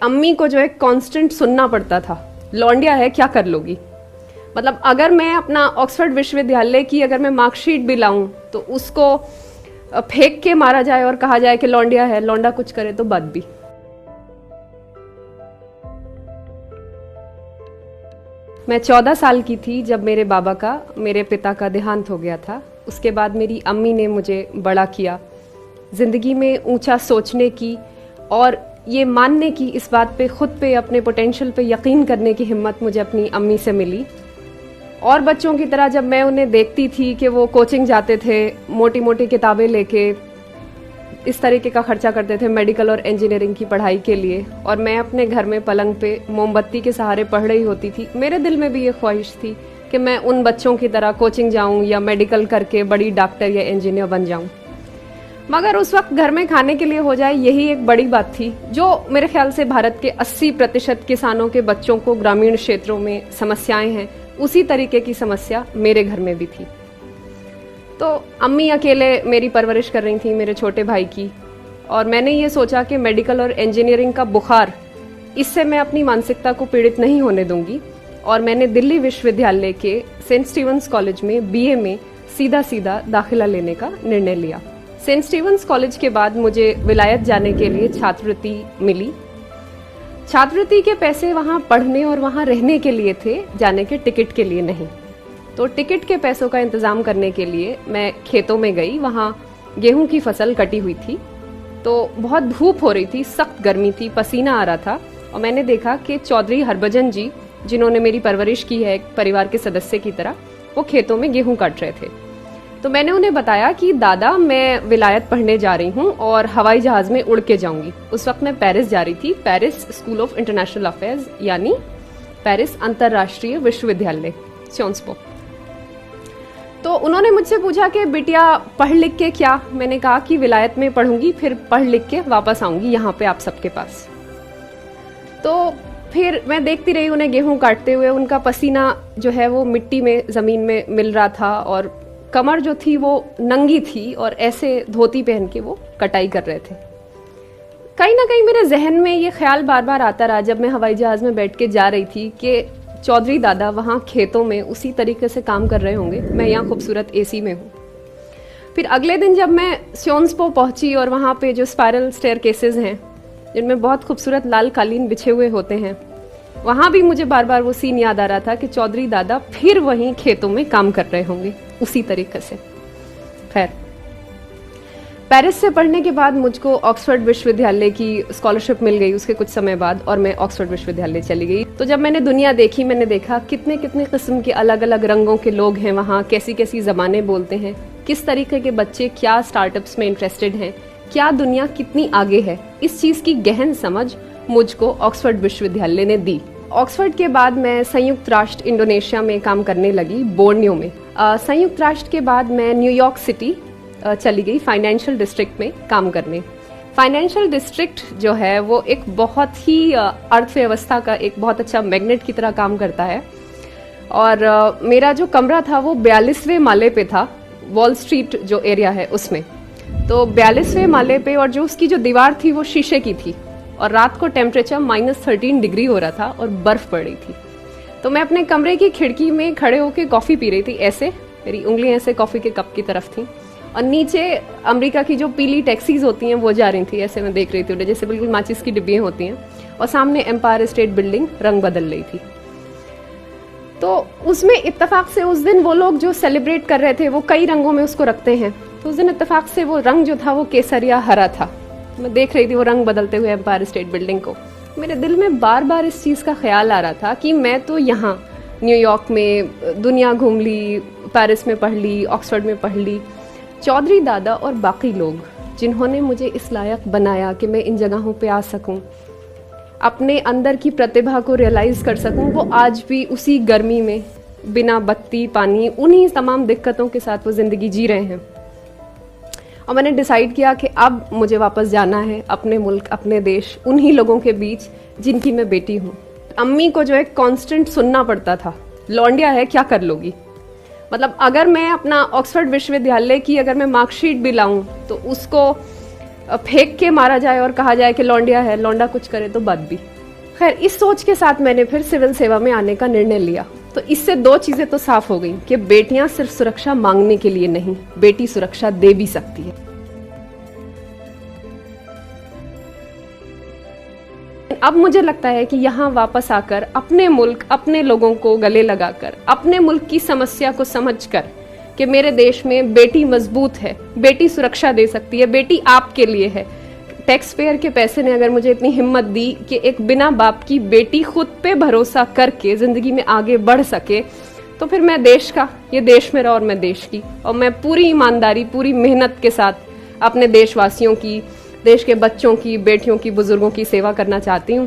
अम्मी को जो है कांस्टेंट सुनना पड़ता था, लौंडिया है क्या कर लोगी। मतलब अगर मैं अपना ऑक्सफोर्ड विश्वविद्यालय की अगर मैं मार्कशीट भी लाऊं तो उसको फेंक के मारा जाए और कहा जाए कि लौंडिया है, लौंडा कुछ करे तो बात भी। मैं 14 साल की थी जब मेरे पिता का देहांत हो गया था। उसके बाद मेरी अम्मी ने मुझे बड़ा किया, ज़िंदगी में ऊंचा सोचने की और ये मानने की, इस बात पे खुद पे अपने पोटेंशियल पे यकीन करने की हिम्मत मुझे अपनी अम्मी से मिली। और बच्चों की तरह जब मैं उन्हें देखती थी कि वो कोचिंग जाते थे, मोटी मोटी किताबें लेके इस तरीके का खर्चा करते थे मेडिकल और इंजीनियरिंग की पढ़ाई के लिए, और मैं अपने घर में पलंग पे मोमबत्ती के सहारे पढ़ रही होती थी, मेरे दिल में भी ये ख्वाहिश थी कि मैं उन बच्चों की तरह कोचिंग जाऊं या मेडिकल करके बड़ी डॉक्टर या इंजीनियर बन जाऊं। मगर उस वक्त घर में खाने के लिए हो जाए यही एक बड़ी बात थी, जो मेरे ख्याल से भारत के 80% किसानों के बच्चों को ग्रामीण क्षेत्रों में समस्याएं हैं, उसी तरीके की समस्या मेरे घर में भी थी। तो अम्मी अकेले मेरी परवरिश कर रही थी मेरे छोटे भाई की, और मैंने ये सोचा कि मेडिकल और इंजीनियरिंग का बुखार, इससे मैं अपनी मानसिकता को पीड़ित नहीं होने दूंगी। और मैंने दिल्ली विश्वविद्यालय के सेंट स्टीवंस कॉलेज में बीए में सीधा दाखिला लेने का निर्णय लिया। सेंट स्टीवंस कॉलेज के बाद मुझे विलायत जाने के लिए छात्रवृत्ति मिली। छात्रवृत्ति के पैसे वहाँ पढ़ने और वहाँ रहने के लिए थे, जाने के टिकट के लिए नहीं। तो टिकट के पैसों का इंतजाम करने के लिए मैं खेतों में गई। वहाँ गेहूं की फसल कटी हुई थी, तो बहुत धूप हो रही थी, सख्त गर्मी थी, पसीना आ रहा था, और मैंने देखा कि चौधरी हरभजन जी, जिन्होंने मेरी परवरिश की है एक परिवार के सदस्य की तरह, वो खेतों में गेहूं काट रहे थे। तो मैंने उन्हें बताया कि दादा, मैं विलायत पढ़ने जा रही हूँ और हवाई जहाज में उड़ के जाऊंगी। उस वक्त मैं पेरिस जा रही थी, Paris school of international affairs, यानी पेरिस अंतर्राष्ट्रीय विश्वविद्यालय सियोंस पो। तो उन्होंने मुझसे पूछा कि बिटिया पढ़ लिख के क्या। मैंने कहा कि विलायत में पढ़ूंगी, फिर पढ़ लिख के वापस आऊंगी यहाँ पे आप सबके पास। तो फिर मैं देखती रही उन्हें गेहूं काटते हुए। उनका पसीना जो है वो मिट्टी में, जमीन में मिल रहा था, और कमर जो थी वो नंगी थी, और ऐसे धोती पहन के वो कटाई कर रहे थे। कहीं ना कहीं मेरे जहन में ये ख्याल बार बार आता रहा जब मैं हवाई जहाज में बैठ के जा रही थी कि चौधरी दादा वहाँ खेतों में उसी तरीके से काम कर रहे होंगे, मैं यहाँ खूबसूरत एसी में हूँ। फिर अगले दिन जब मैं सियोंस पो पहुंची और वहाँ पे जो स्पायरल स्टेयरकेसेस हैं, जिनमें बहुत खूबसूरत लाल कालीन बिछे हुए होते हैं, वहाँ भी मुझे बार बार वो सीन याद आ रहा था कि चौधरी दादा फिर वहीं खेतों में काम कर रहे होंगे उसी तरीके से। खैर, पेरिस से पढ़ने के बाद मुझको ऑक्सफोर्ड विश्वविद्यालय की स्कॉलरशिप मिल गई उसके कुछ समय बाद, और मैं ऑक्सफोर्ड विश्वविद्यालय चली गई। तो जब मैंने दुनिया देखी, मैंने देखा कितने कितने किस्म के अलग अलग रंगों के लोग हैं वहाँ, कैसी कैसी ज़बानें बोलते हैं, किस तरीके के बच्चे क्या स्टार्टअप्स में इंटरेस्टेड हैं, क्या दुनिया कितनी आगे है। इस चीज़ की गहन समझ मुझको ऑक्सफोर्ड विश्वविद्यालय ने दी। ऑक्सफोर्ड के बाद मैं संयुक्त राष्ट्र इंडोनेशिया में काम करने लगी, बोर्नियो में। संयुक्त राष्ट्र के बाद मैं न्यूयॉर्क सिटी चली गई फाइनेंशियल डिस्ट्रिक्ट में काम करने। फाइनेंशियल डिस्ट्रिक्ट जो है वो एक बहुत ही अर्थव्यवस्था का एक बहुत अच्छा मैग्नेट की तरह काम करता है। और मेरा जो कमरा था वो 42वें माले पे था, वॉल स्ट्रीट जो एरिया है उसमें। तो 42वें माले पे, और जो उसकी जो दीवार थी वो शीशे की थी, और रात को टेम्परेचर -13 डिग्री हो रहा था और बर्फ पड़ रही थी। तो मैं अपने कमरे की खिड़की में खड़े होकर कॉफ़ी पी रही थी, ऐसे मेरी उंगलियां ऐसे कॉफ़ी के कप की तरफ थी, और नीचे अमेरिका की जो पीली टैक्सीज होती हैं वो जा रही थी, ऐसे मैं देख रही थी उन्हें, जैसे बिल्कुल माचिस की डिब्बियाँ होती हैं, और सामने एम्पायर स्टेट बिल्डिंग रंग बदल रही थी। तो उसमें इत्तेफाक से उस दिन वो लोग जो सेलिब्रेट कर रहे थे वो कई रंगों में उसको रखते हैं, तो उस दिन इत्तेफाक से वो रंग जो था वो केसरिया हरा था। मैं देख रही थी वो रंग बदलते हुए एम्पायर स्टेट बिल्डिंग को। मेरे दिल में बार बार इस चीज़ का ख्याल आ रहा था कि मैं तो यहाँ न्यूयॉर्क में दुनिया घूम ली, पेरिस में पढ़ ली, ऑक्सफोर्ड में पढ़ ली। चौधरी दादा और बाकी लोग जिन्होंने मुझे इस लायक बनाया कि मैं इन जगहों पे आ सकूं, अपने अंदर की प्रतिभा को रियलाइज़ कर सकूं, वो आज भी उसी गर्मी में बिना बत्ती पानी, उन्हीं तमाम दिक्कतों के साथ वो ज़िंदगी जी रहे हैं। और मैंने डिसाइड किया कि अब मुझे वापस जाना है अपने मुल्क, अपने देश, उन्हीं लोगों के बीच जिनकी मैं बेटी हूँ। अम्मी को जो है कांस्टेंट सुनना पड़ता था, लौंडिया है क्या कर लोगी। मतलब अगर मैं अपना ऑक्सफोर्ड विश्वविद्यालय की अगर मैं मार्कशीट भी लाऊं तो उसको फेंक के मारा जाए और कहा जाए कि लौंडिया है, लौंडा कुछ करे तो बात भी। खैर, इस सोच के साथ मैंने फिर सिविल सेवा में आने का निर्णय लिया। तो इससे दो चीजें तो साफ हो गई कि बेटियां सिर्फ सुरक्षा मांगने के लिए नहीं, बेटी सुरक्षा दे भी सकती है। अब मुझे लगता है कि यहाँ वापस आकर अपने मुल्क, अपने लोगों को गले लगाकर, अपने मुल्क की समस्या को समझकर कि मेरे देश में बेटी मजबूत है, बेटी सुरक्षा दे सकती है, बेटी आपके लिए है। टैक्स पेयर के पैसे ने अगर मुझे इतनी हिम्मत दी कि एक बिना बाप की बेटी खुद पे भरोसा करके जिंदगी में आगे बढ़ सके, तो फिर मैं देश का, ये देश मेरा और मैं देश की, और मैं पूरी ईमानदारी, पूरी मेहनत के साथ अपने देशवासियों की, देश के बच्चों की, बेटियों की, बुजुर्गों की सेवा करना चाहती हूँ।